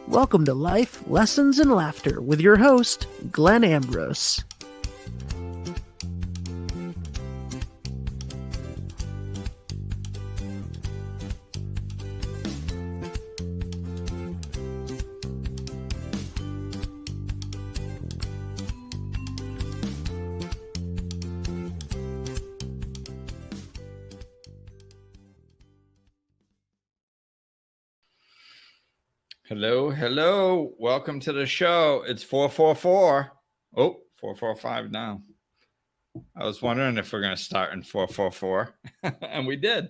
Welcome to Life, Lessons, and Laughter with your host, Glenn Ambrose. Hello. Welcome to the show. It's 444. Oh, 445 now. I was wondering if we're going to start in 444. And we did.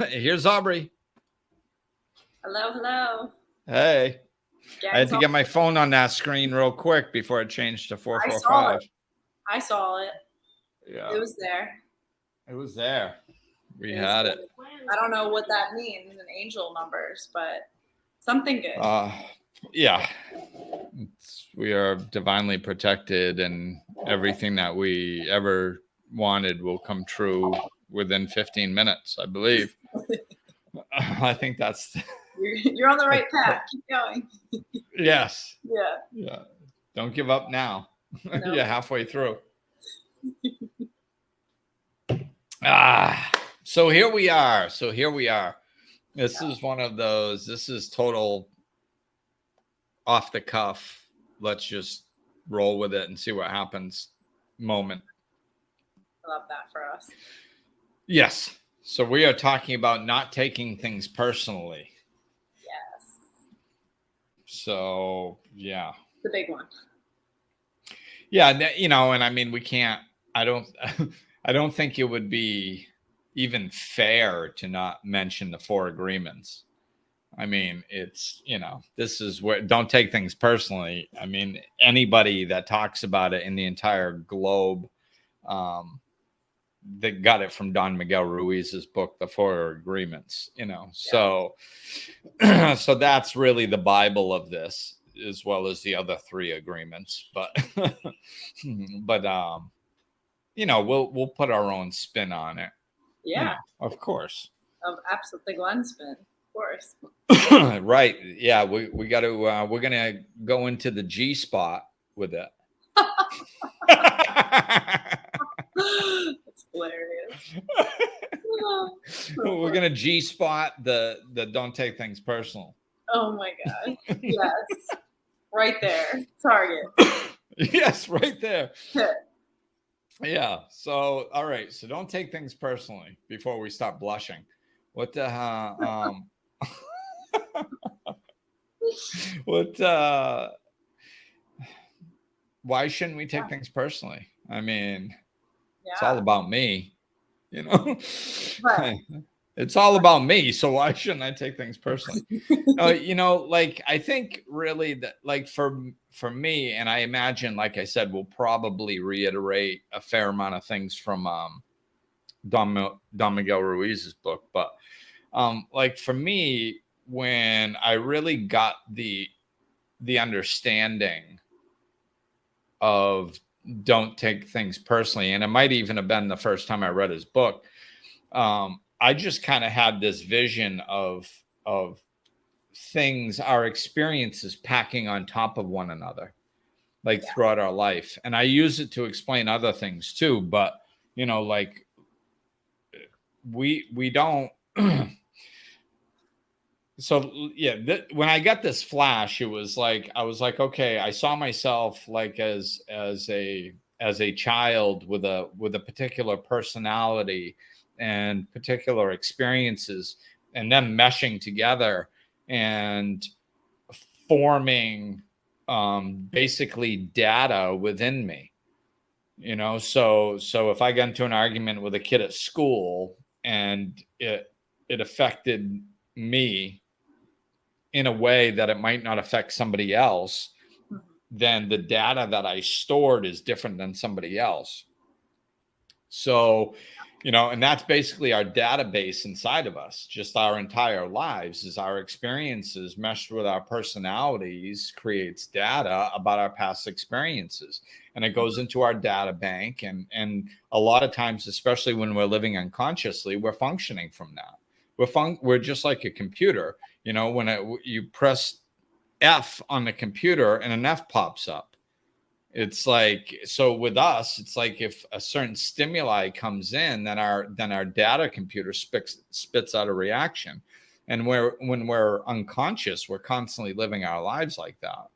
Here's Aubrey. Hello. Hey. I had to get my phone on that screen real quick before it changed to 445. I saw it. Yeah. It was there. We had it. I don't know what that means in angel numbers, but something good. Yeah. We are divinely protected, and everything that we ever wanted will come true within 15 minutes, I believe. I think that's... You're on the right path. Keep going. Yes. Yeah. Don't give up now. No. You're halfway through. So here we are. This is one of those, this is total off the cuff. Let's just roll with it and see what happens moment. I love that for us. Yes. So we are talking about not taking things personally. Yes. So, yeah. The big one. Yeah. And I mean, we can't, I don't think it would be even fair to not mention the 4 agreements. I mean, it's, this is where, don't take things personally. I mean, anybody that talks about it in the entire globe, that got it from Don Miguel Ruiz's book, The 4 Agreements, so that's really the Bible of this, as well as the other 3 agreements. But, we'll put our own spin on it. Yeah. Of course. Absolutely Glenn spin. Of course. Right. Yeah. We got to, we're going to go into the G spot with it. That's hilarious. We're going to G spot the don't take things personal. Oh my God. Yes. Right there. Target. Yes. Right there. Yeah. So, all right. So don't take things personally before we start blushing. What the why shouldn't we take things personally? I mean, It's all about me, Right. It's all about me. So why shouldn't I take things personally? I think really that, for me, and I imagine, like I said, we'll probably reiterate a fair amount of things from Don Miguel Ruiz's book. But for me, when I really got the understanding of don't take things personally, and it might even have been the first time I read his book, I just kind of had this vision of things, our experiences packing on top of one another, throughout our life. And I use it to explain other things too, but we don't. So yeah, when I got this flash, it was I was like, okay, I saw myself as a child with a particular personality and particular experiences, and them meshing together and forming basically data within me. So if I got into an argument with a kid at school and it affected me in a way that it might not affect somebody else, then the data that I stored is different than somebody else. So, and that's basically our database inside of us. Just our entire lives is our experiences meshed with our personalities creates data about our past experiences. And it goes into our data bank. And a lot of times, especially when we're living unconsciously, we're functioning from that. We're just like a computer. When you press F on the computer and an F pops up. It's like, so with us, it's like if a certain stimuli comes in, then our data computer spits out a reaction. And when we're unconscious, we're constantly living our lives like that.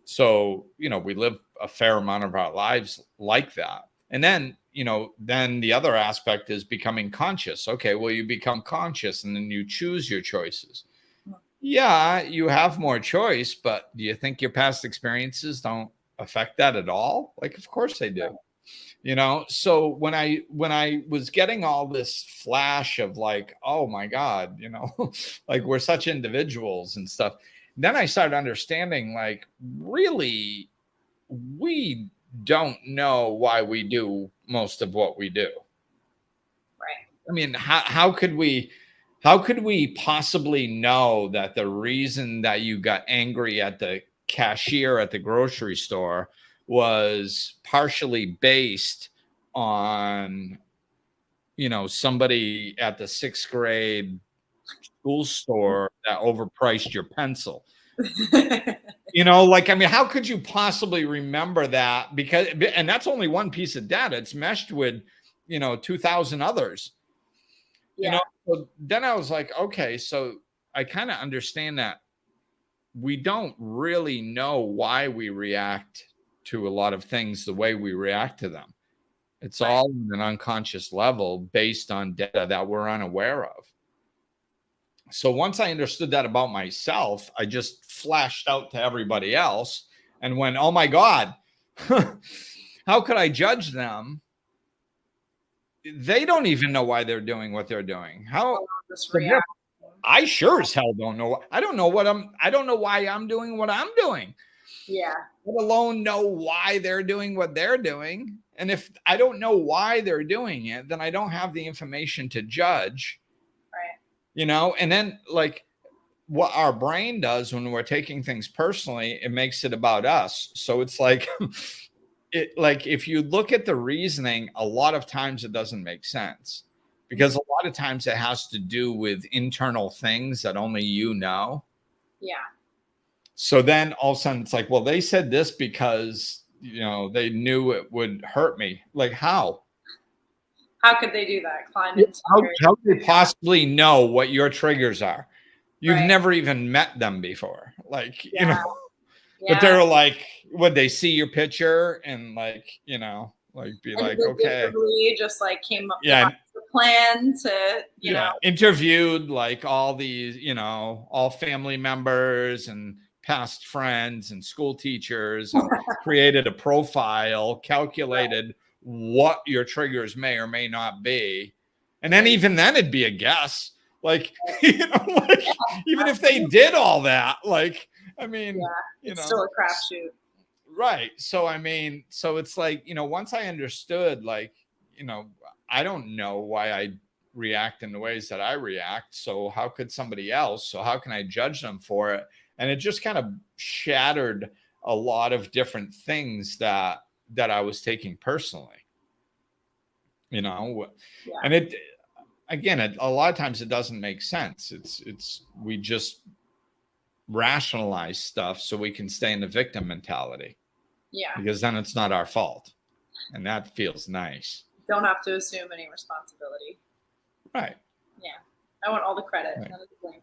So, we live a fair amount of our lives like that. And then, then the other aspect is becoming conscious. Okay, well, you become conscious and then you choose your choices. Yeah, you have more choice, but do you think your past experiences don't affect that at all? Like, of course they do. So when I was getting all this flash of like, oh my God, like we're such individuals and stuff, then I started understanding, like, really, we don't know why we do most of what we do. Right. I mean, how could we possibly know that the reason that you got angry at the cashier at the grocery store was partially based on, somebody at the 6th grade school store that overpriced your pencil? Like, I mean, how could you possibly remember that? And that's only one piece of data. It's meshed with, 2,000 others. Yeah. So then I was like, okay, so I kind of understand that we don't really know why we react to a lot of things the way we react to them. It's all on an unconscious level based on data that we're unaware of. So once I understood that about myself, I just flashed out to everybody else and went, oh my God, how could I judge them? They don't even know why they're doing what they're doing. I sure as hell don't know. I don't know why I'm doing what I'm doing. Yeah. Let alone know why they're doing what they're doing. And if I don't know why they're doing it, then I don't have the information to judge. Right. And then, like, what our brain does when we're taking things personally, it makes it about us. So it's like, if you look at the reasoning, a lot of times it doesn't make sense, because a lot of times it has to do with internal things that only you know. Yeah. So then all of a sudden it's like, well, they said this because, they knew it would hurt me. Like, how? How could they do that? How could they possibly know what your triggers are? You've never even met them before. Like, but they're like, would they see your picture and like, be like, okay, just like came up with a plan to, interviewed like all these, all family members and past friends and school teachers, and created a profile, calculated what your triggers may or may not be. And then even then it'd be a guess. Like, even if they did all that, like, I mean, it's still a crapshoot. Right. So, I mean, so it's like, once I understood, like, I don't know why I react in the ways that I react. So how could somebody else? So how can I judge them for it? And it just kind of shattered a lot of different things that I was taking personally, and it, again, a lot of times it doesn't make sense. We just rationalize stuff so we can stay in the victim mentality. Yeah. Because then it's not our fault. And that feels nice. Don't have to assume any responsibility. Right. Yeah. I want all the credit. Right. None of the blame.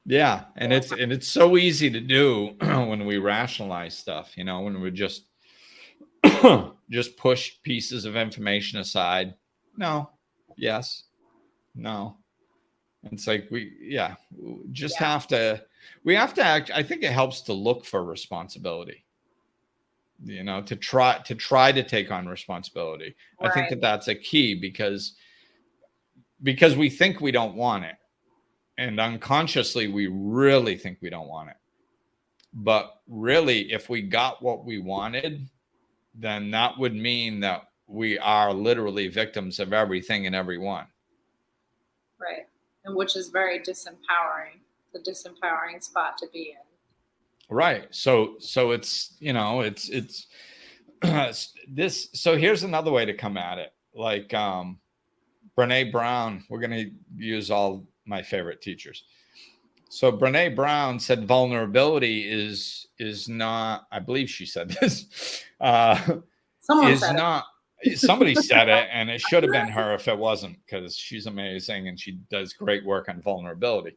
Yeah. And it's so easy to do when we rationalize stuff, when we just push pieces of information aside. No. Yes. No. It's like we have to act. I think it helps to look for responsibility, to try to take on responsibility. Right. I think that's a key because we think we don't want it. And unconsciously, we really think we don't want it. But really, if we got what we wanted, then that would mean that we are literally victims of everything and everyone. Right. And which is very disempowering, the disempowering spot to be in. Right. So it's, it's this. So here's another way to come at it. Like Brene Brown, we're going to use all my favorite teachers. So Brene Brown said vulnerability is not, I believe she said this, Someone is said not, somebody said it, and it should have been her if it wasn't, because she's amazing and she does great work on vulnerability.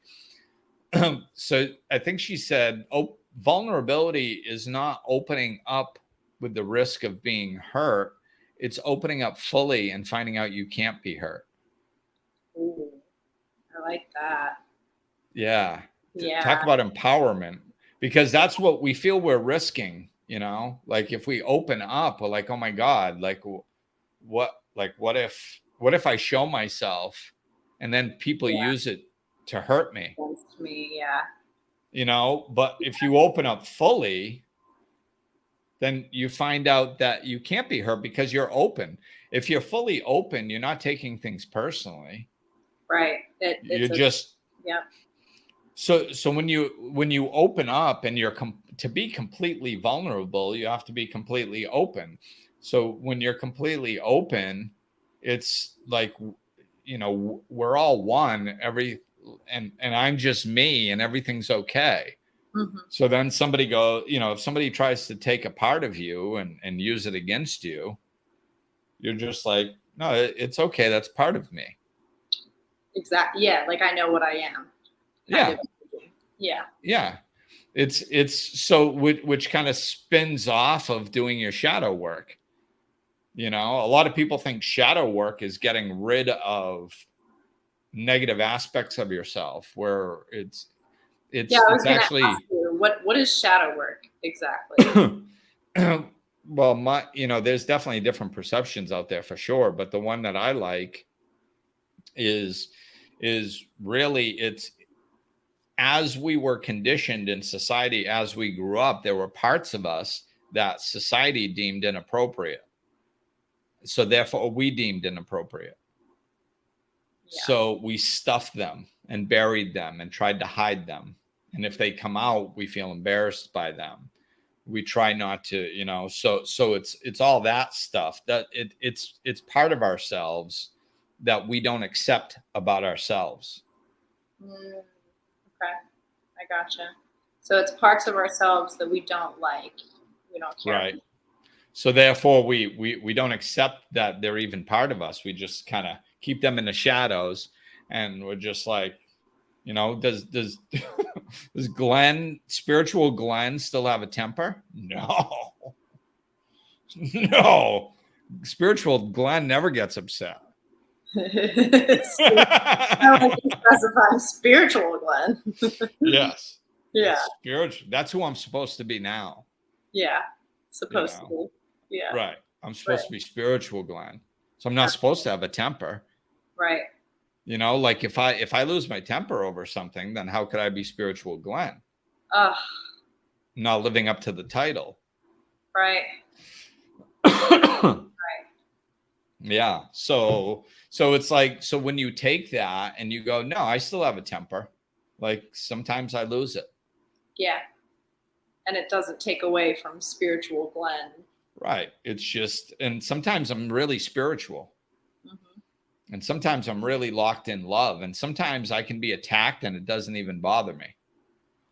So I think she said, oh, vulnerability is not opening up with the risk of being hurt. It's opening up fully and finding out you can't be hurt. Ooh, I like that. Yeah. Yeah. Talk about empowerment, because that's what we feel we're risking, you know, like if we open up, we're like, oh my God, like what if I show myself and then people use it to hurt me? Against me, yeah. You know, but if you open up fully, then you find out that you can't be hurt because you're open. If you're fully open, you're not taking things personally. Right. You're just, yeah. So when you open up and you're to be completely vulnerable, you have to be completely open. So when you're completely open, it's like, you know, we're all one, and I'm just me and everything's okay. Mm-hmm. So then somebody if somebody tries to take a part of you and use it against you, you're just like, no, it's okay. That's part of me. Exactly. Yeah. Like I know what I am. Yeah. Yeah. Yeah. It's so which kind of spins off of doing your shadow work. You know, a lot of people think shadow work is getting rid of negative aspects of yourself, where it's actually, ask you, what is shadow work exactly? well, there's definitely different perceptions out there for sure, but the one that I like is really, it's, as we were conditioned in society, as we grew up, there were parts of us that society deemed inappropriate. So therefore we deemed inappropriate. Yeah. So we stuffed them and buried them and tried to hide them. And if they come out, we feel embarrassed by them. We try not to, so it's all that stuff that it's part of ourselves that we don't accept about ourselves. Okay. I gotcha. So it's parts of ourselves that we don't like. We don't care. Right. So therefore we don't accept that they're even part of us. We just kind of keep them in the shadows, and we're just like, does spiritual Glenn still have a temper? No. No. Spiritual Glenn never gets upset. I like to specify spiritual Glenn. Yes. Yeah. Spiritual. That's who I'm supposed to be now. Yeah. Supposed to be. Yeah. Right. I'm supposed to be spiritual Glenn. So I'm not supposed to have a temper. Right. Like if I lose my temper over something, then how could I be spiritual Glenn? Not living up to the title. Right. Right. Yeah. So it's like, so when you take that and you go, no, I still have a temper. Like sometimes I lose it. Yeah. And it doesn't take away from spiritual Glenn. Right. It's just, and sometimes I'm really spiritual. Mm-hmm. And sometimes I'm really locked in love. And sometimes I can be attacked and it doesn't even bother me.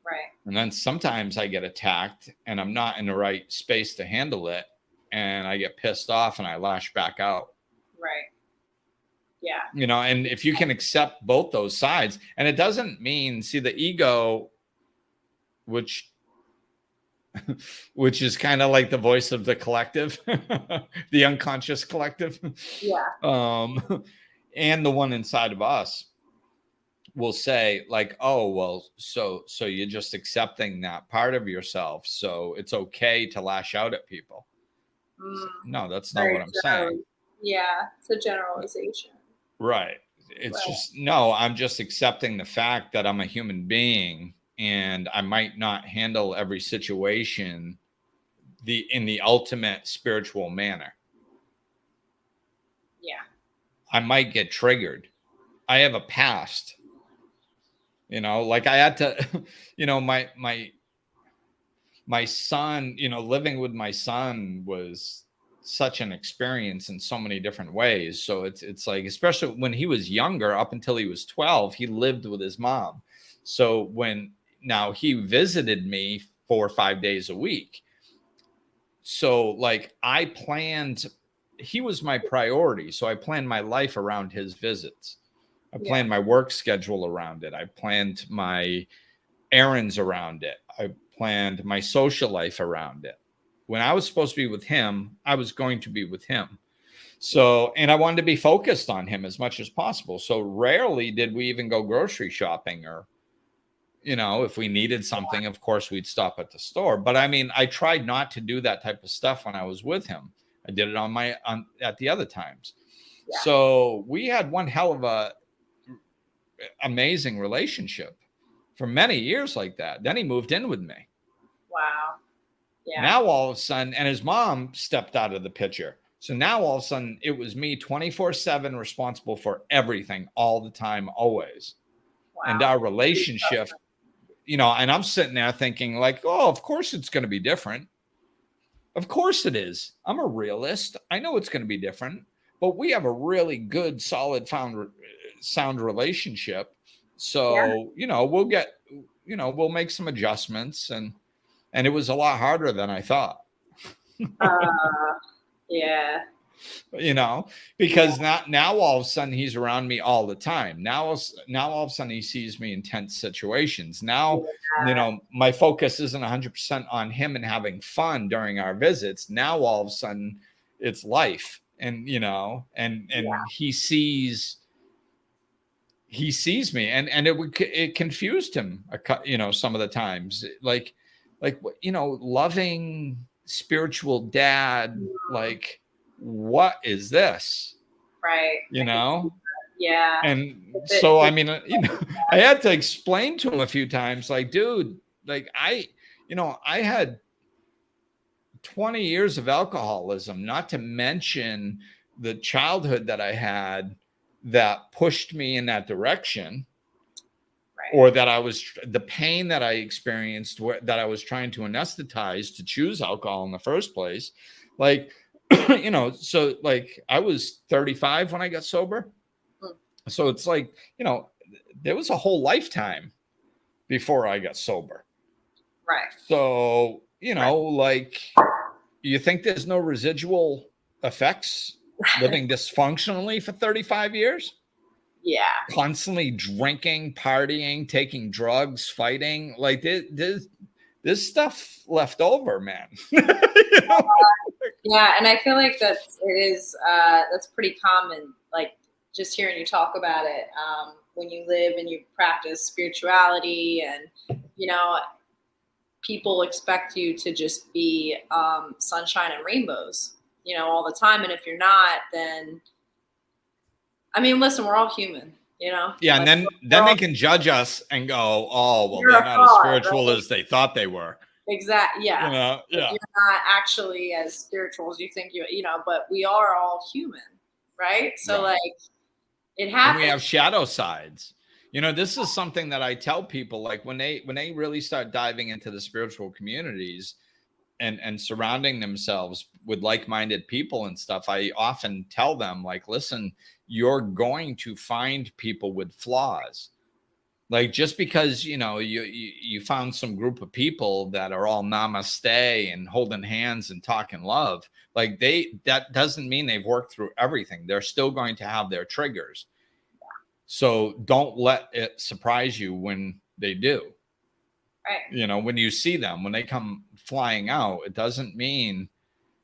Right. And then sometimes I get attacked and I'm not in the right space to handle it. And I get pissed off and I lash back out. Right. Yeah. And if you can accept both those sides, and it doesn't mean, see, the ego, which is kind of like the voice of the collective, the unconscious collective. Yeah. And the one inside of us will say like, oh, well, so you're just accepting that part of yourself. So it's okay to lash out at people. No, that's not what I'm saying. Yeah. It's a generalization. Right. It's just, no, I'm just accepting the fact that I'm a human being and I might not handle every situation in the ultimate spiritual manner. Yeah. I might get triggered. I have a past, like I had to, my son, living with my son was such an experience in so many different ways. So it's like, especially when he was younger, up until he was 12, he lived with his mom. So now he visited me 4 or 5 days a week. So like he was my priority. So I planned my life around his visits. I planned my work schedule around it. I planned my errands around it. I planned my social life around it. When I was supposed to be with him, I was going to be with him. So, and I wanted to be focused on him as much as possible. So rarely did we even go grocery shopping, or, if we needed something, of course we'd stop at the store. But I mean, I tried not to do that type of stuff when I was with him. I did it at the other times. Yeah. So we had one hell of a amazing relationship for many years like that. Then he moved in with me. Wow. Yeah. Now all of a sudden, and his mom stepped out of the picture. So now all of a sudden it was me 24/7 responsible for everything all the time, always. Wow. And our relationship, and I'm sitting there thinking like, oh, of course it's going to be different. Of course it is. I'm a realist. I know it's going to be different, but we have a really good, solid, sound relationship. So, we'll make some adjustments, and it was a lot harder than I thought. Yeah. Because now all of a sudden he's around me all the time. Now all of a sudden he sees me in tense situations. Now, my focus isn't 100% on him and having fun during our visits. Now all of a sudden it's life, and he sees me, and it confused him, some of the times, like loving spiritual dad, like, what is this? Right. Yeah. And so, I mean, I had to explain to him a few times, like, dude, like I had 20 years of alcoholism, not to mention the childhood that I had that pushed me in that direction. Or that the pain that I experienced, that I was trying to anesthetize to choose alcohol in the first place. Like, so like I was 35 when I got sober. So it's like, there was a whole lifetime before I got sober. Right. So, like, you think there's no residual effects living dysfunctionally for 35 years? Yeah. Constantly drinking, partying, taking drugs, fighting. Like this stuff left over, man. Yeah, and I feel like that's pretty common. Like, just hearing you talk about it, when you live and you practice spirituality, and people expect you to just be sunshine and rainbows, all the time. And if you're not, then I mean, listen, we're all human, Yeah, like, and then they can judge us and go, oh, well, they're not as spiritual as they thought they were. Exactly. Yeah. Yeah. You're not actually as spiritual as you think but we are all human, right? So like, it happens. And we have shadow sides. This is something that I tell people, like when they really start diving into the spiritual communities and surrounding themselves with like-minded people and stuff, I often tell them, like, listen, you're going to find people with flaws. Like, just because, you found some group of people that are all namaste and holding hands and talking love, like that doesn't mean they've worked through everything. They're still going to have their triggers. So don't let it surprise you when they do. Right. When you see them, when they come flying out, it doesn't mean,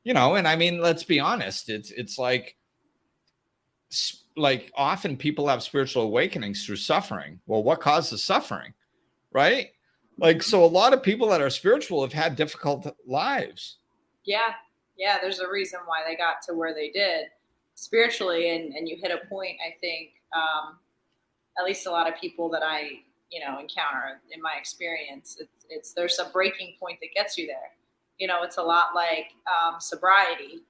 and I mean, let's be honest. It's like often people have spiritual awakenings through suffering. Well, what causes suffering? Right? Like, so a lot of people that are spiritual have had difficult lives. Yeah. Yeah. There's a reason why they got to where they did spiritually. And you hit a point, I think, at least a lot of people that I, encounter in my experience, there's a breaking point that gets you there. It's a lot like sobriety,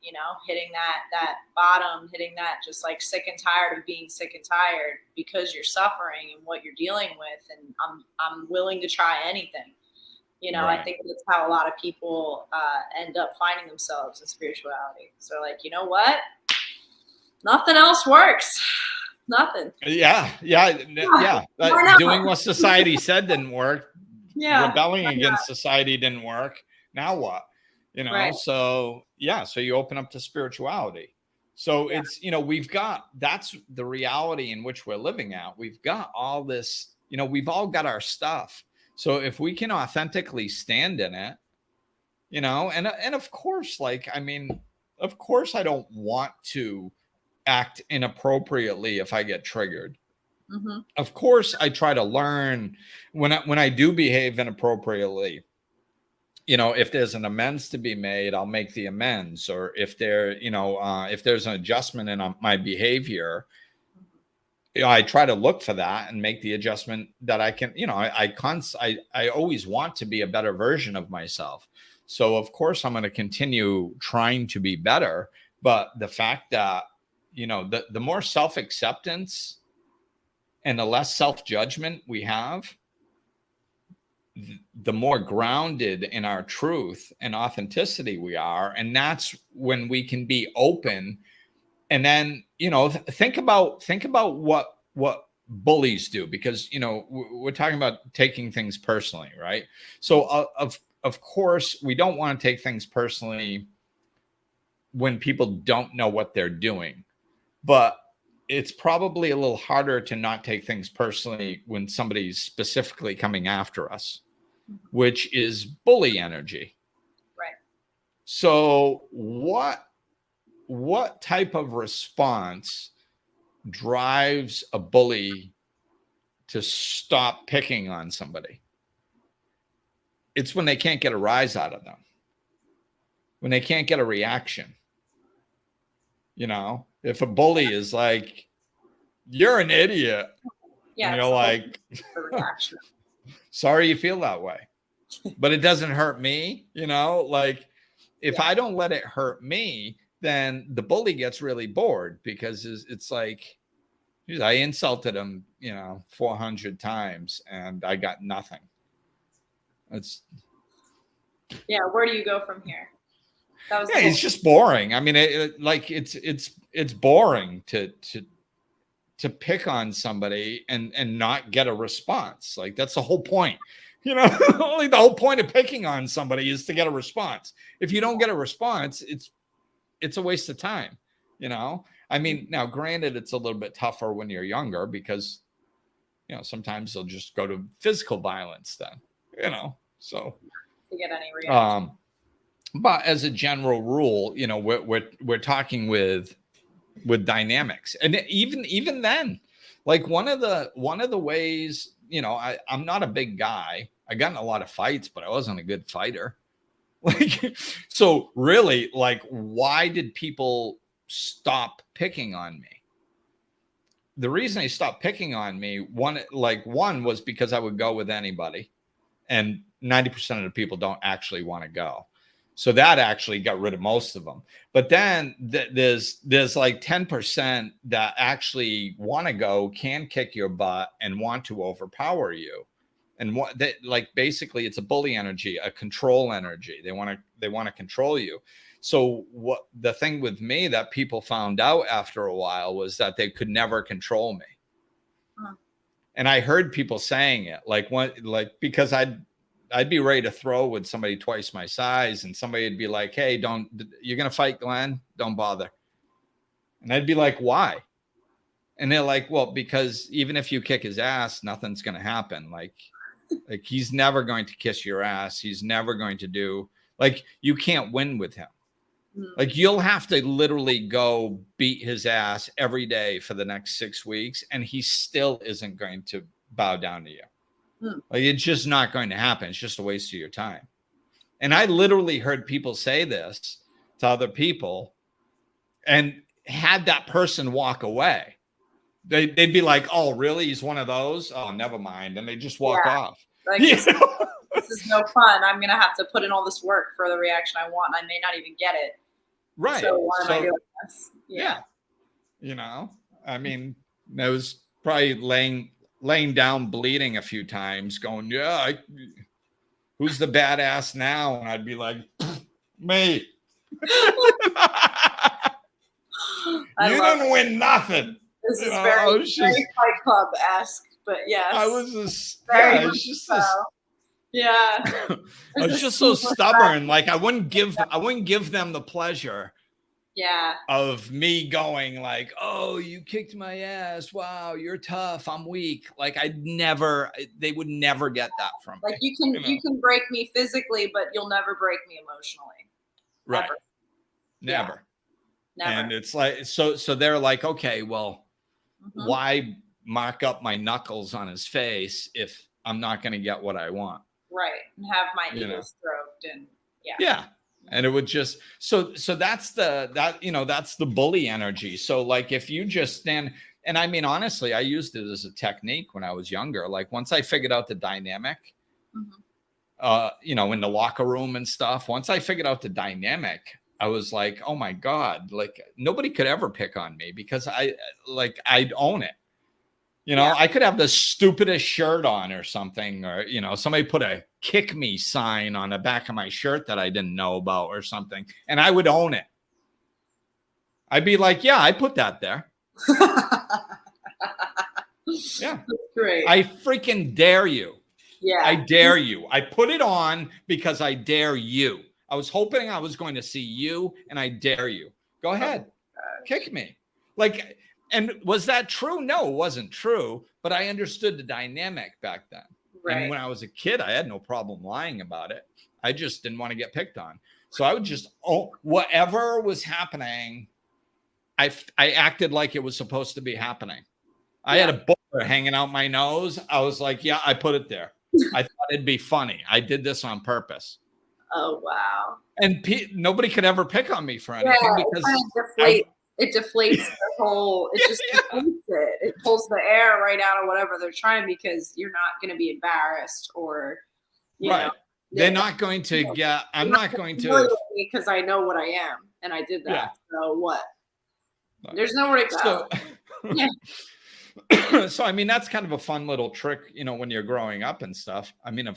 hitting that bottom, hitting that just like sick and tired of being sick and tired because you're suffering and what you're dealing with. And I'm willing to try anything. Right. I think that's how a lot of people end up finding themselves in spirituality. So like, you know what? Nothing else works. Nothing. Yeah. Doing what society said didn't work. Yeah. Rebelling against society didn't work. Now what? Right. So you open up to spirituality. So it's, that's the reality in which we're living out. We've got all this, we've all got our stuff. So if we can authentically stand in it, and of course, of course I don't want to act inappropriately if I get triggered. Mm-hmm. Of course, I try to learn when I do behave inappropriately. If there's an amends to be made, I'll make the amends. Or if if there's an adjustment in my behavior, I try to look for that and make the adjustment that I can. I always want to be a better version of myself. So of course I'm going to continue trying to be better. But the fact that the more self-acceptance and the less self-judgment we have, the more grounded in our truth and authenticity we are. And that's when we can be open. And then, think about what bullies do, because, we're talking about taking things personally, right? So of course, we don't want to take things personally when people don't know what they're doing, but it's probably a little harder to not take things personally when somebody's specifically coming after us, which is bully energy. Right. So what type of response drives a bully to stop picking on somebody? It's when they can't get a rise out of them, when they can't get a reaction. If a bully is like, "You're an idiot," and you're like, "Sorry you feel that way, but it doesn't hurt me." If I don't let it hurt me, then the bully gets really bored, because it's like, geez, I insulted him, 400 times and I got nothing. Where do you go from here? It's just boring. I mean, it's boring to pick on somebody and not get a response. Like, that's the whole point. Only the whole point of picking on somebody is to get a response. If you don't get a response, it's a waste of time. I mean, now granted, it's a little bit tougher when you're younger, because sometimes they'll just go to physical violence then, so to get any reaction. But as a general rule, we're talking with dynamics. And even then, like, one of the ways, I'm not a big guy. I got in a lot of fights, but I wasn't a good fighter. Like, so really, like, why did people stop picking on me? The reason they stopped picking on me, one was because I would go with anybody, and 90% of the people don't actually want to go. So that actually got rid of most of them. But then there's like 10% that actually want to go, can kick your butt, and want to overpower you. And basically it's a bully energy, a control energy. They want to control you. So what the thing with me that people found out after a while was that they could never control me. Huh. And I heard people saying it, because I'd be ready to throw with somebody twice my size, and somebody would be like, "Hey, you're going to fight Glenn? Don't bother." And I'd be like, "Why?" And they're like, "Well, because even if you kick his ass, nothing's going to happen. Like he's never going to kiss your ass. He's never going to do, you can't win with him. Like, you'll have to literally go beat his ass every day for the next 6 weeks, and he still isn't going to bow down to you. Like, it's just not going to happen. It's just a waste of your time." And I literally heard people say this to other people, and had that person walk away. They'd be like, "Oh, really? He's one of those? Oh, never mind." And they just walk off. Like, this is no fun. I'm going to have to put in all this work for the reaction I want, and I may not even get it. Right. So why am I doing this? Yeah. I mean, I was probably laying down bleeding a few times, going, "Yeah, who's the badass now?" And I'd be like, "Me." You didn't win nothing. This is I very, was very just, Fight Club-esque, but yes. I was just, Very yeah, much it's just so. this. Yeah. I There's was a just so seamless stubborn. back- Like I wouldn't give them the pleasure Yeah. of me going like, oh, you kicked my ass. Wow, you're tough. I'm weak. Like they would never get that from Like me. you can break me physically, but you'll never break me emotionally. Right. Ever. Never. Yeah, never. And it's like, so they're like, okay, well, Mhm. why mark up my knuckles on his face if I'm not going to get what I want? Right. And have my You ego know? stroked and yeah. Yeah. And it would just, so that's that's the bully energy. So like if you just stand, and I mean, honestly, I used it as a technique when I was younger. Like once I figured out the dynamic, in the locker room and stuff, once I figured out the dynamic, I was like, oh my God, like nobody could ever pick on me because I'd own it. I could have the stupidest shirt on or something, or, somebody put a kick me sign on the back of my shirt that I didn't know about or something, and I would own it. I'd be like, yeah, I put that there. Yeah. That's great. I freaking dare you. Yeah. I dare you. I put it on because I dare you. I was hoping I was going to see you, and I dare you. Go ahead. Kick me. Like, and was that true? No, it wasn't true, but I understood the dynamic back then. Right. And when I was a kid, I had no problem lying about it. I just didn't want to get picked on. So I would just, whatever was happening, I acted like it was supposed to be happening. I had a booger hanging out my nose. I was like, yeah, I put it there. I thought it'd be funny. I did this on purpose. Oh, wow. And nobody could ever pick on me for anything because it deflates the whole, it just deflates it. It pulls the air right out of whatever they're trying because you're not going to be embarrassed or, you know. They're not going to get, I'm not going to. Because I know what I am and I did that. Yeah. So what? There's nowhere to go. So, I mean, that's kind of a fun little trick, when you're growing up and stuff. I mean,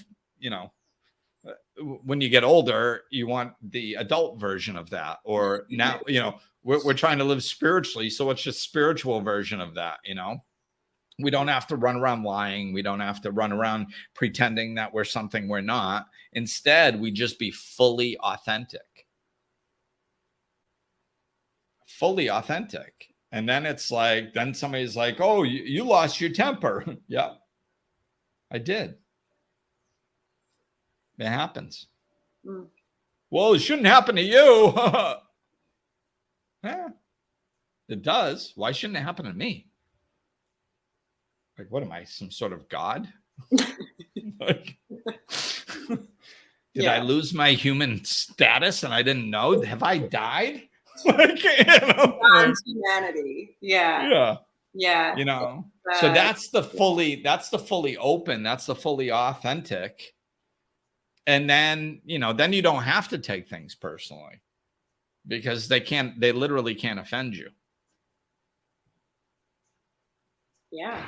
when you get older, you want the adult version of that. Or now, we're trying to live spiritually. So it's just spiritual version of that, We don't have to run around lying. We don't have to run around pretending that we're something we're not. Instead, we just be fully authentic. Fully authentic. And then it's like, then somebody's like, oh, you lost your temper. Yeah, I did. It happens. Well, it shouldn't happen to you. Yeah, it does. Why shouldn't it happen to me? Like, what am I, some sort of god? Like, did I lose my human status and I didn't know? Have I died? Like, humanity. Yeah. So that's the fully open, that's the fully authentic. And then, then you don't have to take things personally because they literally can't offend you. Yeah.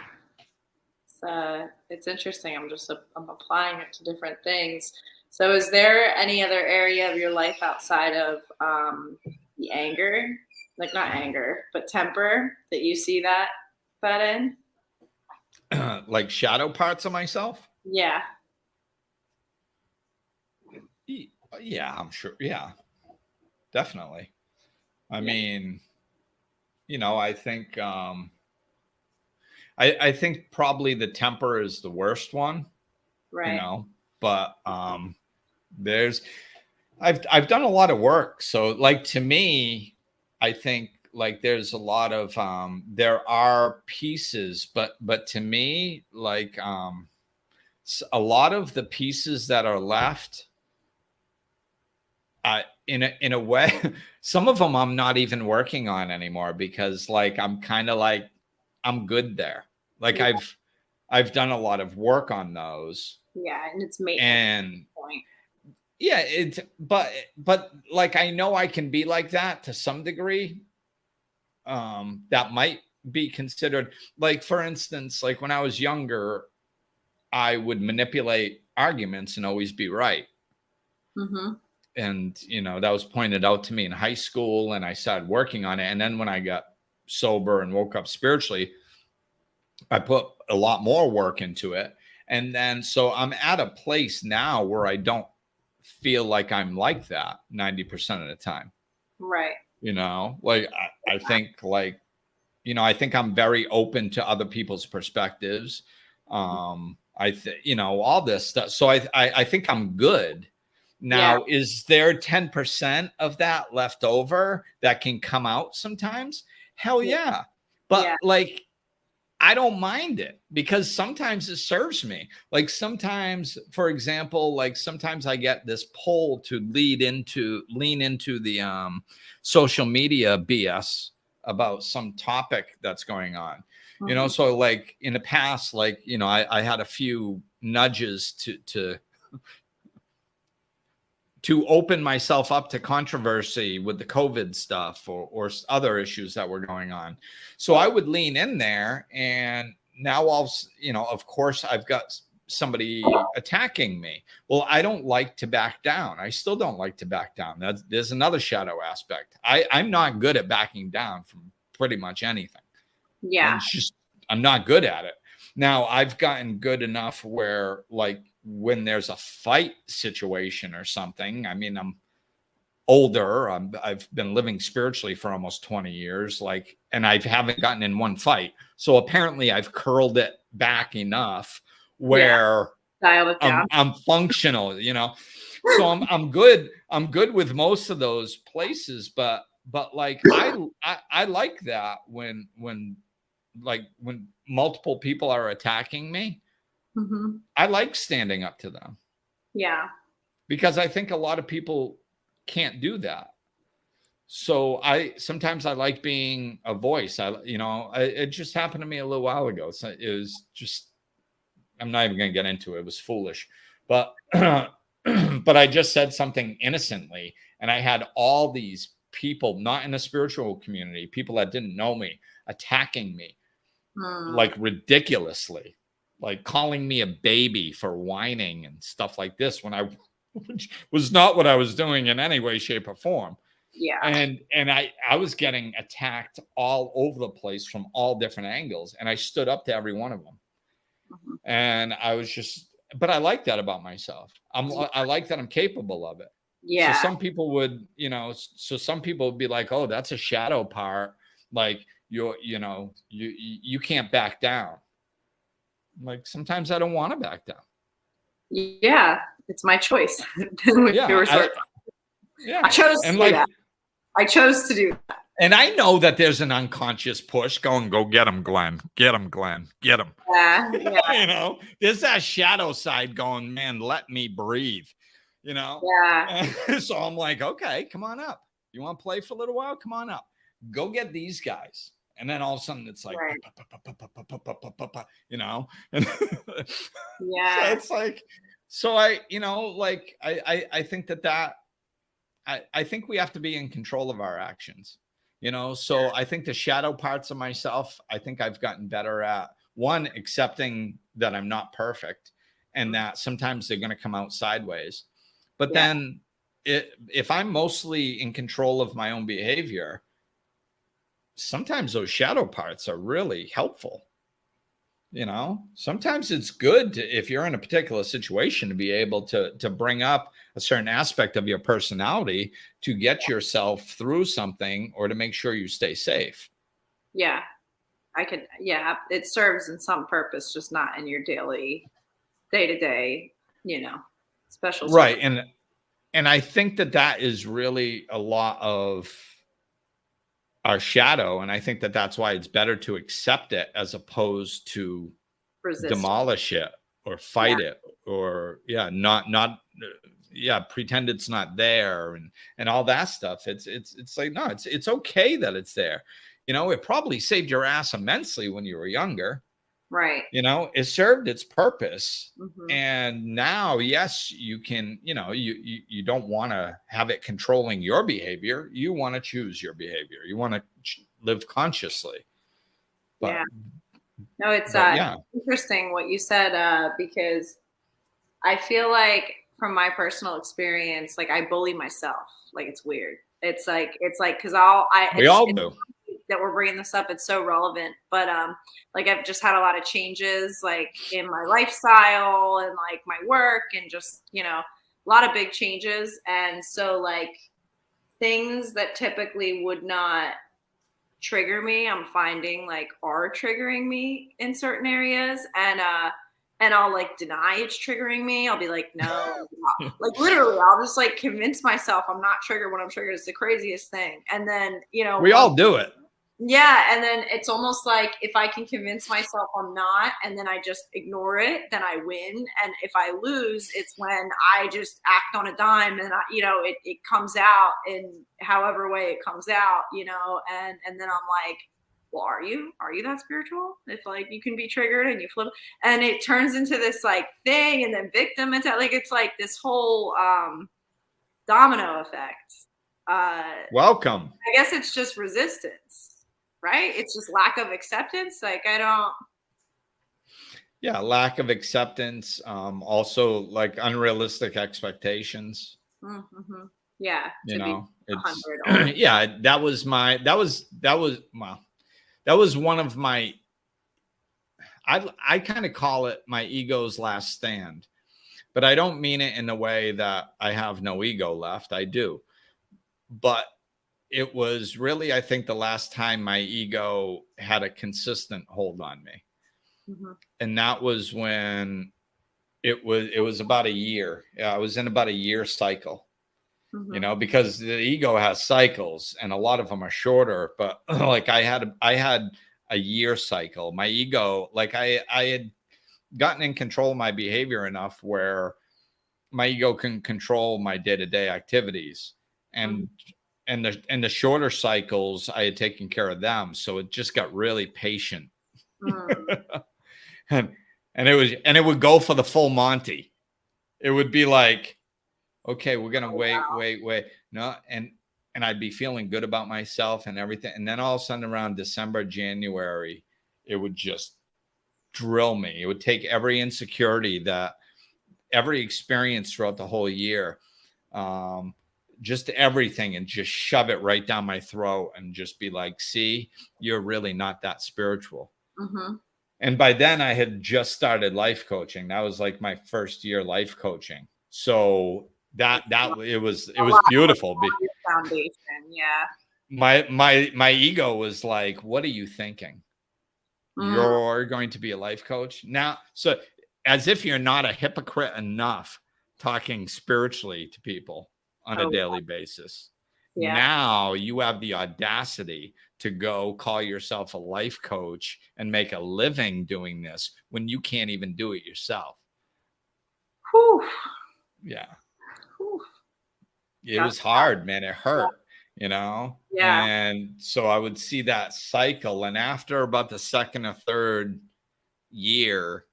It's interesting. I'm applying it to different things. So is there any other area of your life outside of the anger, like not anger, but temper that you see that in? Like shadow parts of myself? Yeah. Yeah, I'm sure. Yeah, definitely. I mean, I think, I think probably the temper is the worst one, right? But I've done a lot of work. So like, to me, I think like there's a lot of, there are pieces, but to me, like, a lot of the pieces that are left, in a way, some of them I'm not even working on anymore because like, I'm kind of like, I'm good there. Like I've done a lot of work on those. Yeah. And it's made and point. Yeah, but like, I know I can be like that to some degree. That might be considered, like, for instance, like when I was younger, I would manipulate arguments and always be right. Mm-hmm. And, that was pointed out to me in high school and I started working on it. And then when I got sober and woke up spiritually, I put a lot more work into it. And then, so I'm at a place now where I don't feel like I'm like that 90% of the time. Right. Like I think like, I think I'm very open to other people's perspectives. All this stuff. So I think I'm good. Now, is there 10% of that left over that can come out sometimes? Hell yeah. But like, I don't mind it because sometimes it serves me. Like sometimes, for example, like sometimes I get this pull to lean into the social media BS about some topic that's going on. So like in the past, like, I had a few nudges to open myself up to controversy with the COVID stuff or other issues that were going on. So I would lean in there, and now of course I've got somebody attacking me. Well, I don't like to back down. I still don't like to back down. There's another shadow aspect. I'm not good at backing down from pretty much anything. Yeah. I'm not good at it. Now I've gotten good enough where like when there's a fight situation or something, I mean, I'm older. I've been living spiritually for almost 20 years, and I haven't gotten in one fight. So apparently I've curled it back where dialed it down. I'm functional, So I'm good. I'm good with most of those places, but like I like that when multiple people are attacking me. I like standing up to them. Yeah. Because I think a lot of people can't do that. So sometimes I like being a voice. It just happened to me a little while ago. So it was just, I'm not even going to get into it. It was foolish, but, but I just said something innocently, and I had all these people, not in the spiritual community, people that didn't know me, attacking me like ridiculously, like calling me a baby for whining and stuff like this, when I was not what I was doing in any way, shape, or form. Yeah. And I was getting attacked all over the place from all different angles, and I stood up to every one of them. And I was just, but I like that about myself. I like that I'm capable of it. Yeah. So some people would, some people would be like, oh, that's a shadow part. Like you can't back down. Like sometimes I don't want to back down. Yeah, it's my choice. I chose to do that. I chose to do that. And I know that there's an unconscious push going, go get him, Glenn. Get him, Glenn. Get him. Yeah. There's that shadow side going, man, let me breathe. Yeah. So I'm like, okay, come on up. You want to play for a little while? Come on up. Go get these guys. And then all of a sudden it's like, And yeah. So it's like, so I think that I think we have to be in control of our actions, so I think the shadow parts of myself, I think I've gotten better at, one, accepting that I'm not perfect and that sometimes they're going to come out sideways. But then if I'm mostly in control of my own behavior, sometimes those shadow parts are really helpful. Sometimes it's good to, if you're in a particular situation, to be able to bring up a certain aspect of your personality to get yourself through something or to make sure you stay safe. Yeah, it serves in some purpose, just not in your daily day-to-day, special. Right. And I think that is really a lot of our shadow. And I think that that's why it's better to accept it as opposed to demolish it or fight it or pretend it's not there and all that stuff. It's like, no, it's okay that it's there. It probably saved your ass immensely when you were younger. Right. It served its purpose. And now, yes, you can, you don't want to have it controlling your behavior. You want to choose your behavior. You want to live consciously. But, no, it's interesting what you said, because I feel like from my personal experience, like I bully myself. Like it's weird. It's like, cause we all do. that we're bringing this up. It's so relevant. But like I've just had a lot of changes like in my lifestyle and like my work and just, you know, a lot of big changes. And so like things that typically would not trigger me, I'm finding like are triggering me in certain areas. And I'll like deny it's triggering me. I'll be like, no, like literally, I'll just like convince myself I'm not triggered when I'm triggered. It's the craziest thing. And then, you know, We all do it. yeah. And then it's almost like if I can convince myself I'm not, and then I just ignore it, then I win. And if I lose, it's when I just act on a dime and you know, it comes out in however way it comes out, you know, and then I'm like, well, are you that spiritual? If like you can be triggered and you flip and it turns into this like thing and then victim and like it's like this whole domino effect. Welcome. I guess it's just resistance. Right? It's just lack of acceptance. Like I don't. Yeah, lack of acceptance. Also, like unrealistic expectations. Mm-hmm. Yeah, you know, it's yeah. that was one of my. I kind of call it my ego's last stand, but I don't mean it in a way that I have no ego left. I do, but it was really, I think, the last time my ego had a consistent hold on me. Mm-hmm. And that was when it was about a year. Yeah, I was in about a year cycle, mm-hmm. you know, because the ego has cycles and a lot of them are shorter, but like I had a year cycle. My ego, like I had gotten in control of my behavior enough where my ego can control my day-to-day activities. And mm-hmm. And the shorter cycles, I had taken care of them. So it just got really patient. and it would go for the full Monty. It would be like, okay, we're going to wait. No. And I'd be feeling good about myself and everything. And then all of a sudden around December, January, it would just drill me. It would take every insecurity every experience throughout the whole year, just everything, and just shove it right down my throat and just be like, see, you're really not that spiritual. Mm-hmm. And by then I had just started life coaching. That was like my first year life coaching. So it was beautiful. Foundation. Yeah. My ego was like, what are you thinking? Mm. You're going to be a life coach now. So as if you're not a hypocrite enough talking spiritually to people on a daily basis. Yeah. Now you have the audacity to go call yourself a life coach and make a living doing this when you can't even do it yourself. Whew. Yeah. Whew. It was hard, man. It hurt, you know? Yeah. And so I would see that cycle. And after about the second or third year,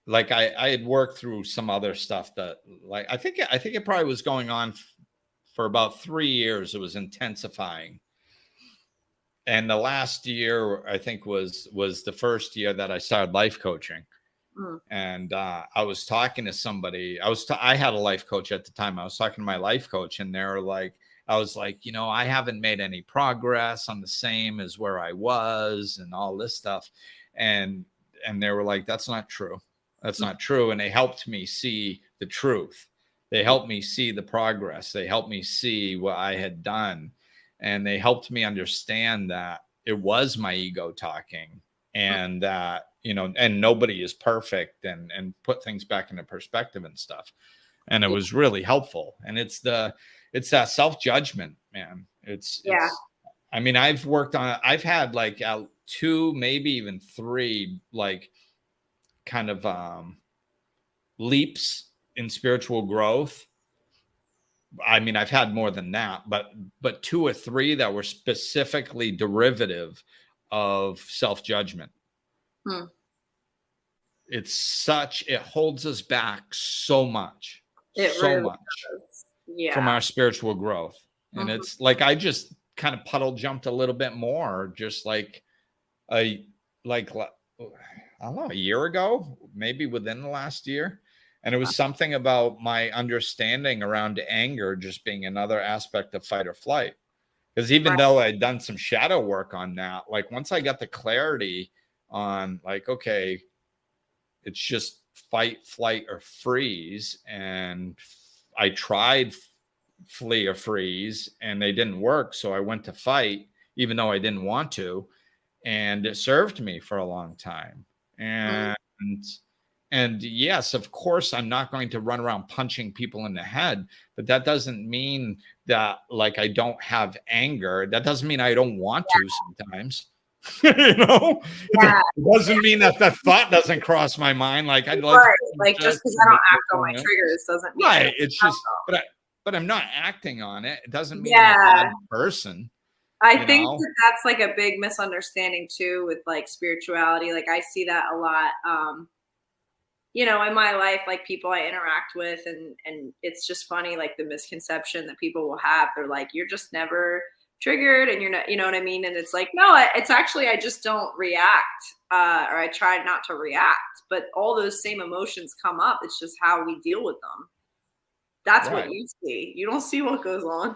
like I had worked through some other stuff that like, I think it probably was going on for about 3 years. It was intensifying. And the last year, I think was the first year that I started life coaching. Mm. And I was talking to somebody, I had a life coach at the time. I was talking to my life coach and they're like, I was like, you know, I haven't made any progress. I'm the same as where I was and all this stuff. And they were like, that's not true. That's not true. And they helped me see the truth. They helped me see the progress. They helped me see what I had done. And they helped me understand that it was my ego talking and that, you know, and nobody is perfect and put things back into perspective and stuff. And it was really helpful. And it's that self-judgment, man. It's I mean, I've had like 2, maybe even 3, like, kind of leaps in spiritual growth. I mean, I've had more than that, but 2 or 3 that were specifically derivative of self-judgment. Hmm. It holds us back so much, much from our spiritual growth. And it's like, I just kind of puddle jumped a little bit more, just like I don't know, a year ago, maybe within the last year. And it was something about my understanding around anger just being another aspect of fight or flight. Because even Right. though I'd done some shadow work on that, like once I got the clarity on like, okay, it's just fight, flight, or freeze. And I tried flee or freeze and they didn't work. So I went to fight, even though I didn't want to. And it served me for a long time. And yes, of course, I'm not going to run around punching people in the head, but that doesn't mean that like I don't have anger. That doesn't mean I don't want to sometimes. You know, Yeah. it doesn't mean that that thought doesn't cross my mind. Like I'd like, Right. Like just because I don't act on my triggers doesn't mean right. It's just, but I'm not acting on it. It doesn't mean I'm a bad person. I think that that's like a big misunderstanding too with like spirituality. Like I see that a lot. You know, in my life, like people I interact with, and it's just funny, like the misconception that people will have. They're like, you're just never triggered, and you're not, you know what I mean? And it's like, no, it's actually I just don't react, or I try not to react. But all those same emotions come up. It's just how we deal with them. That's what you see. You don't see what goes on.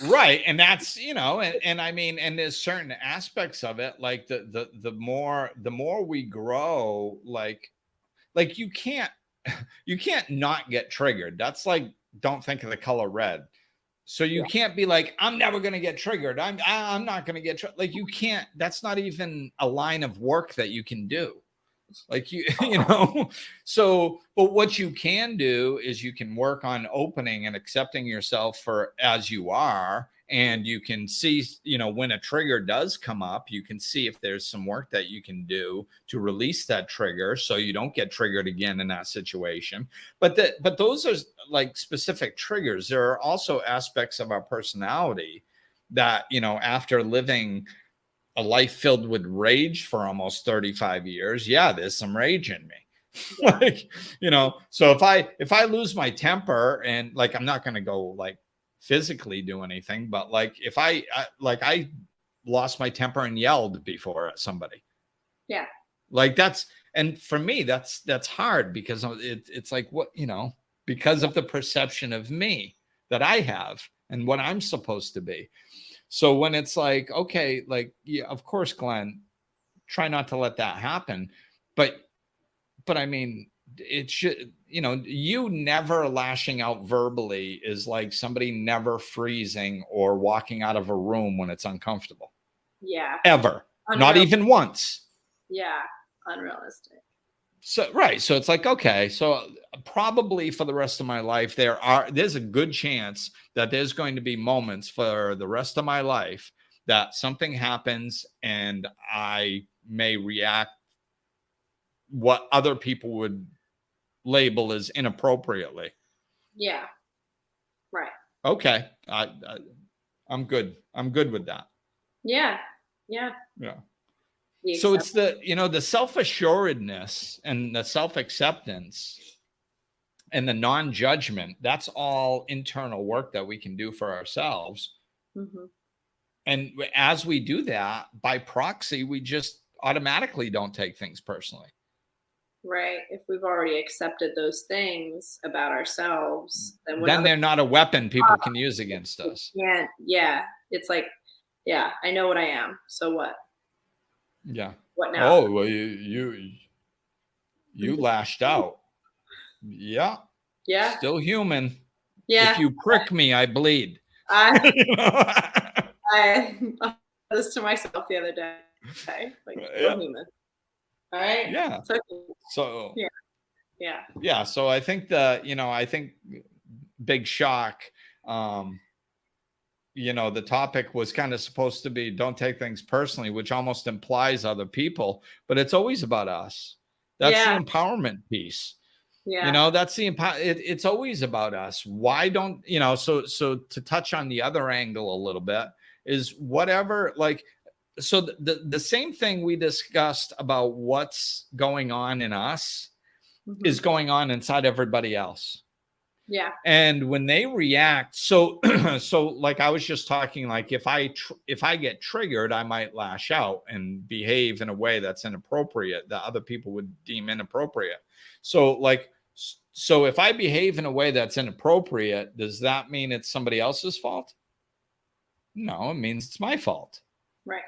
Right. And that's, you know, and I mean, and there's certain aspects of it, like the more we grow, like you can't not get triggered. That's like, don't think of the color red. So you can't be like, I'm never going to get triggered. I'm not going to get like, you can't, that's not even a line of work that you can do. Like you know, so, but what you can do is you can work on opening and accepting yourself for as you are. And you can see, you know, when a trigger does come up, you can see if there's some work that you can do to release that trigger so you don't get triggered again in that situation. But those are like specific triggers. There are also aspects of our personality that, you know, after living a life filled with rage for almost 35 years. Yeah, there's some rage in me. Like, you know, so if I lose my temper and like, I'm not going to go like physically do anything, but like if I lost my temper and yelled before at somebody. Yeah. Like that's, and for me, that's hard because it's like, what, you know, because of the perception of me that I have and what I'm supposed to be. So when it's like, okay, like, yeah, of course, Glenn, try not to let that happen. But I mean, it should, you know, you never lashing out verbally is like somebody never freezing or walking out of a room when it's uncomfortable. Yeah. Ever. Not even once. Yeah. Unrealistic. So, right. So it's like, okay, so probably for the rest of my life, there's a good chance that there's going to be moments for the rest of my life that something happens and I may react what other people would label as inappropriately. Yeah. Right. Okay. I'm good. I'm good with that. Yeah. Yeah. Yeah. So it's the, you know, the self-assuredness and the self-acceptance and the non-judgment, that's all internal work that we can do for ourselves. Mm-hmm. And as we do that, by proxy, we just automatically don't take things personally. Right. If we've already accepted those things about ourselves, then they're not a weapon people can use against us. Yeah. It's like, yeah, I know what I am. So what? Yeah. What now? Oh, well, you lashed out. Yeah. Yeah. Still human. Yeah. If you prick me, I bleed. I said this to myself the other day. Okay. Like, still human. All right. Yeah. So yeah. So I think Big Shock, you know, the topic was kind of supposed to be don't take things personally, which almost implies other people, but it's always about us. That's the empowerment piece. Yeah. You know, that's it's always about us. Why don't, you know, so to touch on the other angle a little bit is whatever, like, so the same thing we discussed about what's going on in us is going on inside everybody else. Yeah. And when they react, so like I was just talking, like if I get triggered, I might lash out and behave in a way that's inappropriate that other people would deem inappropriate. So if I behave in a way that's inappropriate, does that mean it's somebody else's fault? No, it means it's my fault. Right.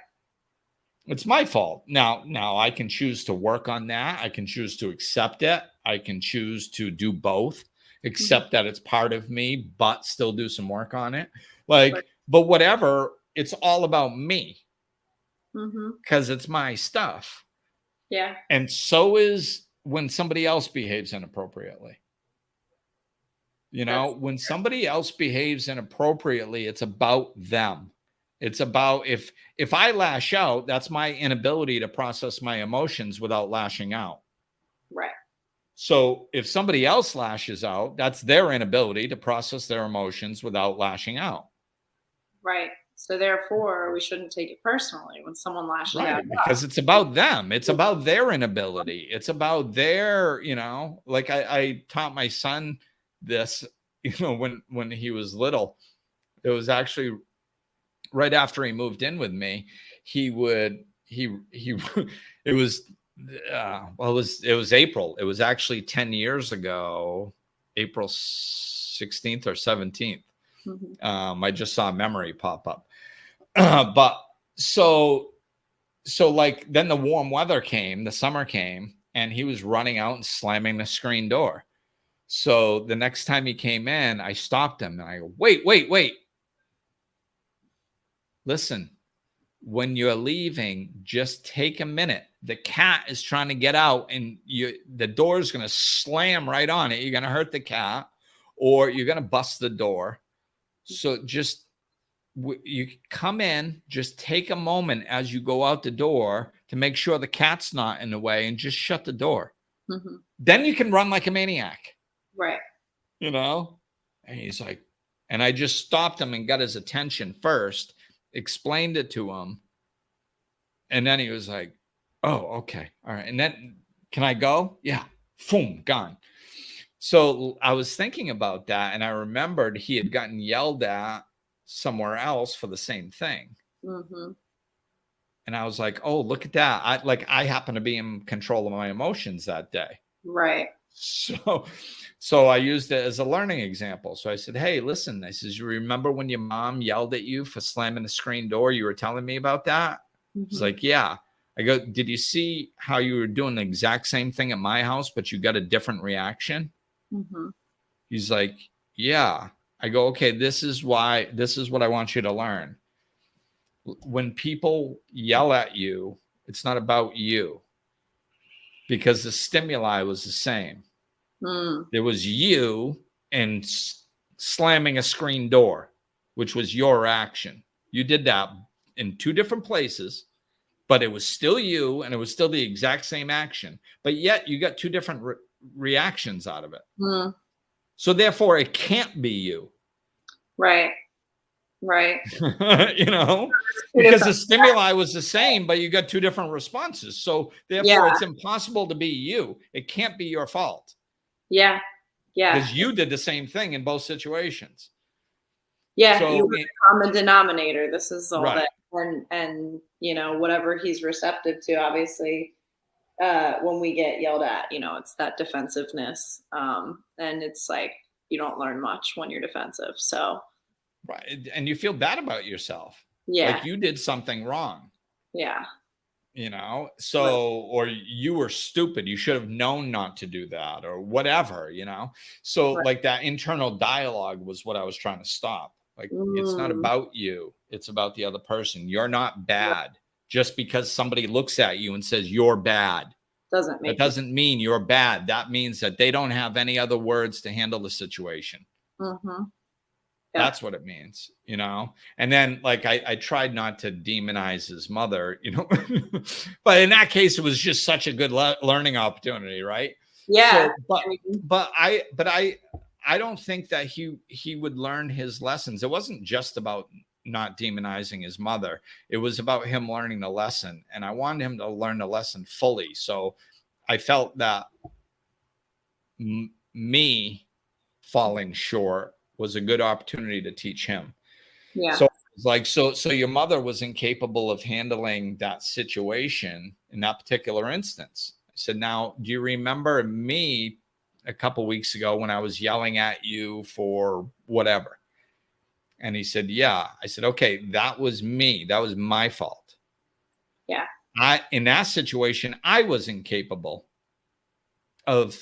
It's my fault. Now I can choose to work on that. I can choose to accept it. I can choose to do both, accept that it's part of me, but still do some work on it. Like, Right. but whatever, it's all about me Mm-hmm. because it's my stuff. Yeah. And so is when somebody else behaves inappropriately. You know, when somebody else behaves inappropriately, it's about them. It's about if I lash out, that's my inability to process my emotions without lashing out. Right. So if somebody else lashes out, that's their inability to process their emotions without lashing out. Right. So therefore, we shouldn't take it personally when someone lashes out. Right, because it's about them. It's about their inability. It's about their, like I taught my son this, when he was little. It was actually right after he moved in with me. It was it was April. It was actually 10 years ago, April 16th or 17th. I just saw a memory pop up. But so like then the warm weather came, the summer came, and he was running out and slamming the screen door. So the next time he came in, I stopped him and I go, wait. Listen, when you're leaving, just take a minute. The cat is trying to get out and the door is going to slam right on it. You're going to hurt the cat or you're going to bust the door. So just you come in, just take a moment as you go out the door to make sure the cat's not in the way and just shut the door. Mm-hmm. Then you can run like a maniac. Right. And he's like, and I just stopped him and got his attention first, explained it to him. And then he was like, oh, okay. All right. And then, can I go? Yeah. Boom, gone. So I was thinking about that. And I remembered he had gotten yelled at somewhere else for the same thing. Mm-hmm. And I was like, oh, look at that. I happen to be in control of my emotions that day. Right. So I used it as a learning example. So I said, hey, listen, I said, you remember when your mom yelled at you for slamming the screen door? You were telling me about that? Mm-hmm. He's like, yeah. I go, did you see how you were doing the exact same thing at my house, but you got a different reaction? Mm-hmm. He's like, yeah. I go, okay, this is what I want you to learn. When people yell at you, it's not about you because the stimuli was the same. There was you and slamming a screen door, which was your action. You did that in two different places, but it was still you and it was still the exact same action. But yet you got two different reactions out of it. So therefore, it can't be you. Right. Because the stimuli was the same, but you got two different responses. So therefore, it's impossible to be you. It can't be your fault. Yeah. Because you did the same thing in both situations. Yeah, so you were the common denominator. This is all right. that, and whatever he's receptive to. Obviously, when we get yelled at, it's that defensiveness, and it's like you don't learn much when you're defensive. So, right, and you feel bad about yourself. Yeah, like you did something wrong. Yeah. So, right. Or you were stupid. You should have known not to do that or whatever, So right. Like that internal dialogue was what I was trying to stop. Like, It's not about you. It's about the other person. You're not bad just because somebody looks at you and says you're bad. That doesn't mean you're bad. That means that they don't have any other words to handle the situation. Mm-hmm. Yeah. That's what it means, And then, like, I tried not to demonize his mother, but in that case, it was just such a good learning opportunity, right? Yeah. So, but I don't think that he would learn his lessons. It wasn't just about not demonizing his mother. It was about him learning the lesson, and I wanted him to learn the lesson fully. So I felt that me falling short was a good opportunity to teach him. Yeah. So it's like, so your mother was incapable of handling that situation in that particular instance. I said, now, do you remember me a couple weeks ago when I was yelling at you for whatever? And he said, yeah. I said, okay, that was me. That was my fault. Yeah. In that situation, I was incapable of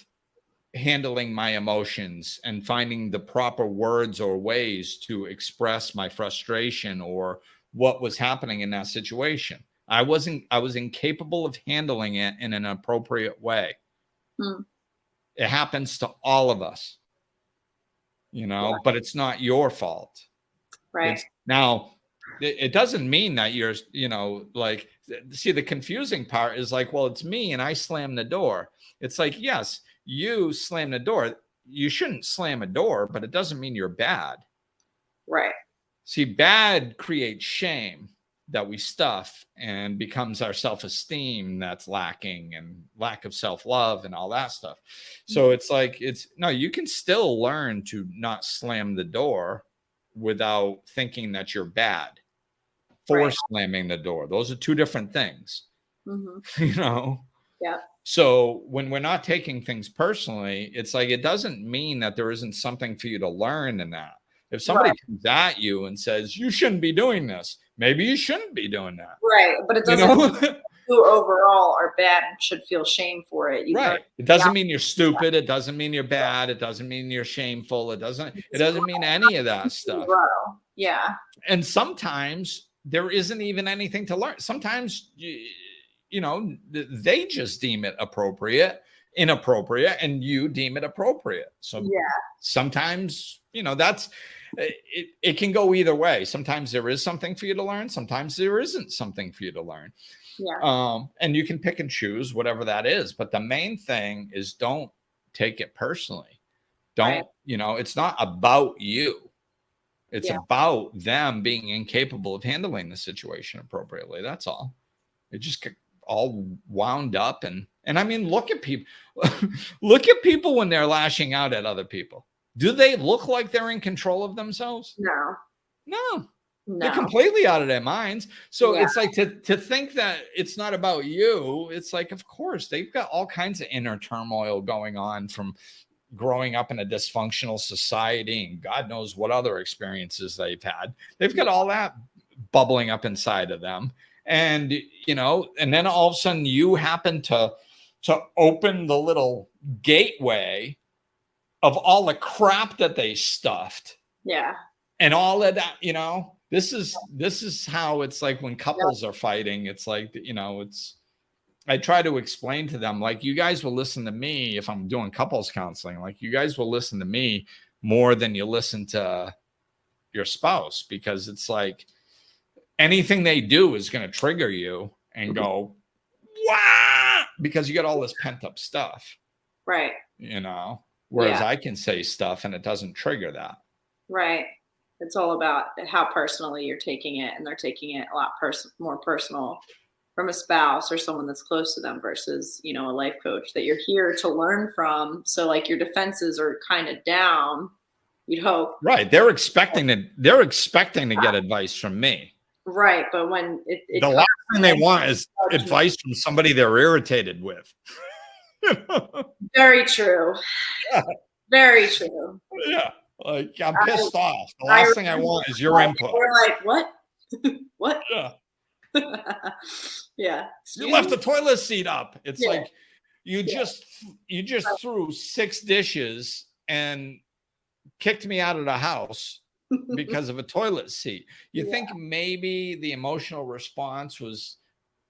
handling my emotions and finding the proper words or ways to express my frustration or what was happening in that situation. I was incapable of handling it in an appropriate way. It happens to all of us, but it's not your fault. Right. Now, it doesn't mean that you're, like, see, the confusing part is like, well, it's me and I slammed the door. It's like, yes, you slam the door. You shouldn't slam a door, but it doesn't mean you're bad. Right. See, bad creates shame that we stuff and becomes our self-esteem that's lacking and lack of self-love and all that stuff. So it's like, no, you can still learn to not slam the door without thinking that you're bad for slamming the door. Those are two different things, Yeah. So when we're not taking things personally, it's like, it doesn't mean that there isn't something for you to learn in that. If somebody comes at you and says, you shouldn't be doing this, maybe you shouldn't be doing that. Right. But it doesn't mean you overall are bad and should feel shame for it. Right. It doesn't mean you're stupid. It doesn't mean you're bad. It doesn't mean you're shameful. It doesn't mean any of that stuff. Yeah. And sometimes there isn't even anything to learn. Sometimes, they just deem it inappropriate, and you deem it appropriate. So sometimes, that's, it can go either way. Sometimes there is something for you to learn. Sometimes there isn't something for you to learn. Yeah. And you can pick and choose whatever that is. But the main thing is, don't take it personally. Don't, it's not about you. It's about them being incapable of handling the situation appropriately. That's all. It just all wound up. And I mean, look at people, when they're lashing out at other people. Do they look like they're in control of themselves? No. They're completely out of their minds. So it's like to think that it's not about you. It's like, of course, they've got all kinds of inner turmoil going on from growing up in a dysfunctional society and God knows what other experiences they've had. They've got all that bubbling up inside of them. And, and then all of a sudden you happen to open the little gateway of all the crap that they stuffed. Yeah. And all of that, this is how it's like when couples are fighting. It's like, I try to explain to them, like, you guys will listen to me if I'm doing couples counseling. Like, you guys will listen to me more than you listen to your spouse, because it's like anything they do is going to trigger you and go, wow, because you got all this pent up stuff. Right. Whereas I can say stuff and it doesn't trigger that. Right. It's all about how personally you're taking it, and they're taking it a lot more personal from a spouse or someone that's close to them versus, a life coach that you're here to learn from. So like your defenses are kind of down, you'd hope. Right. They're expecting to get advice from me. Right. But when the last thing they want is advice from somebody they're irritated with. Very true. Yeah. Very true. Yeah. Like, I'm pissed off. The last thing I want is your input. We're like, what? What? Yeah. Yeah. You left the toilet seat up. It's like you just threw 6 dishes and kicked me out of the house because of a toilet seat. You think maybe the emotional response was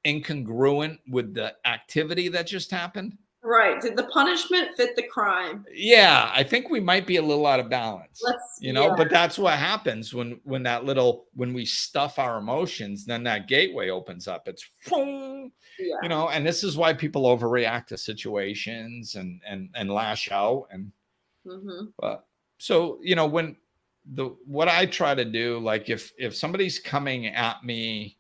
incongruent with the activity that just happened? Right. Did the punishment fit the crime? Yeah, I think we might be a little out of balance. But that's what happens when we stuff our emotions, then that gateway opens up. It's and this is why people overreact to situations and lash out. And but so what I try to do, like if somebody's coming at me,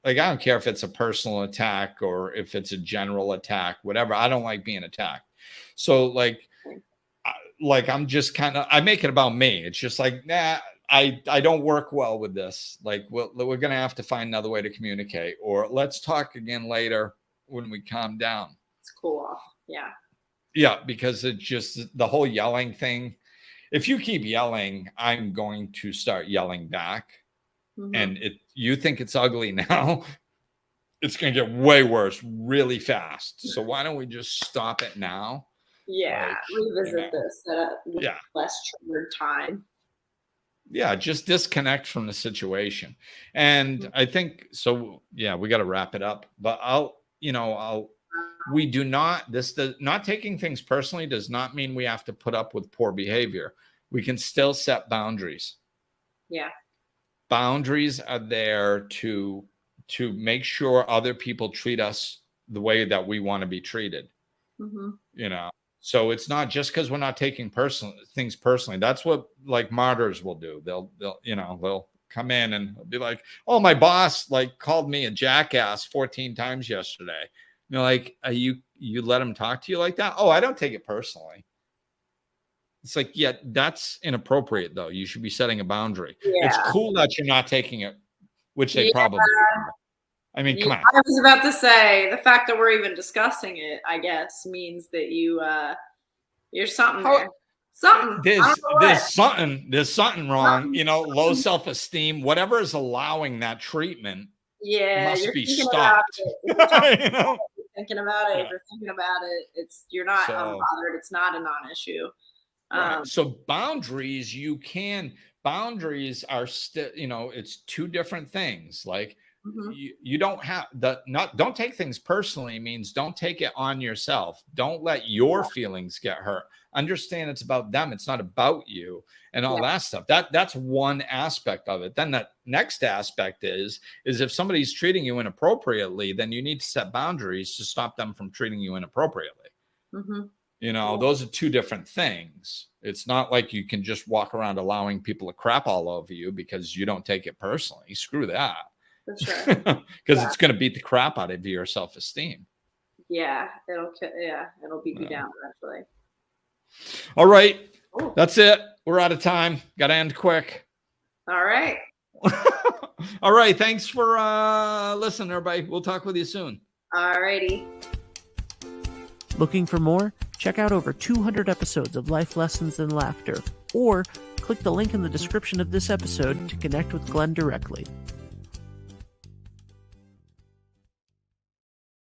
like, I don't care if it's a personal attack or if it's a general attack, whatever. I don't like being attacked. So like I'm just I make it about me. It's just like, nah, I don't work well with this. Like, we're going to have to find another way to communicate, or let's talk again later when we calm down. It's cool off. Yeah. Yeah. Because it's just the whole yelling thing. if you keep yelling, I'm going to start yelling back. Mhm. And you think it's ugly now, it's going to get way worse really fast. So why don't we just stop it now? Yeah, revisit this at a Yeah. less triggered time. Yeah, just disconnect from the situation. And I think so. Yeah, we got to wrap it up. But we do not. Not taking things personally does not mean we have to put up with poor behavior. We can still set boundaries. Yeah. Boundaries are there to make sure other people treat us the way that we want to be treated. Mm-hmm. So it's not just because we're not taking things personally. That's what like martyrs will do. They'll come in and be like, "Oh, my boss like called me a jackass 14 times yesterday." You're like, you let him talk to you like that? Oh, I don't take it personally. It's like, yeah, that's inappropriate though. You should be setting a boundary. Yeah. It's cool that you're not taking it, which they probably are. I mean, come on. I was about to say the fact that we're even discussing it, I guess, means that you're something there. Something. There's something wrong. Low self-esteem, whatever is allowing that treatment must be stopped. You're thinking about it. If you're thinking about it, you're not unbothered. It's not a non-issue. Right. So boundaries are still, it's two different things. Like you don't have don't take things personally means don't take it on yourself. Don't let your feelings get hurt. Understand it's about them. It's not about you and all that stuff. That's one aspect of it. Then that next aspect is if somebody's treating you inappropriately, then you need to set boundaries to stop them from treating you inappropriately. Those are two different things. It's not like you can just walk around allowing people to crap all over you because you don't take it personally. Screw that. That's right. Because it's going to beat the crap out of your self-esteem. Yeah, it'll beat you down eventually. All right. Ooh. That's it. We're out of time. Got to end quick. All right. All right. Thanks for listening, everybody. We'll talk with you soon. All righty. Looking for more? Check out over 200 episodes of Life Lessons in Laughter, or click the link in the description of this episode to connect with Glenn directly.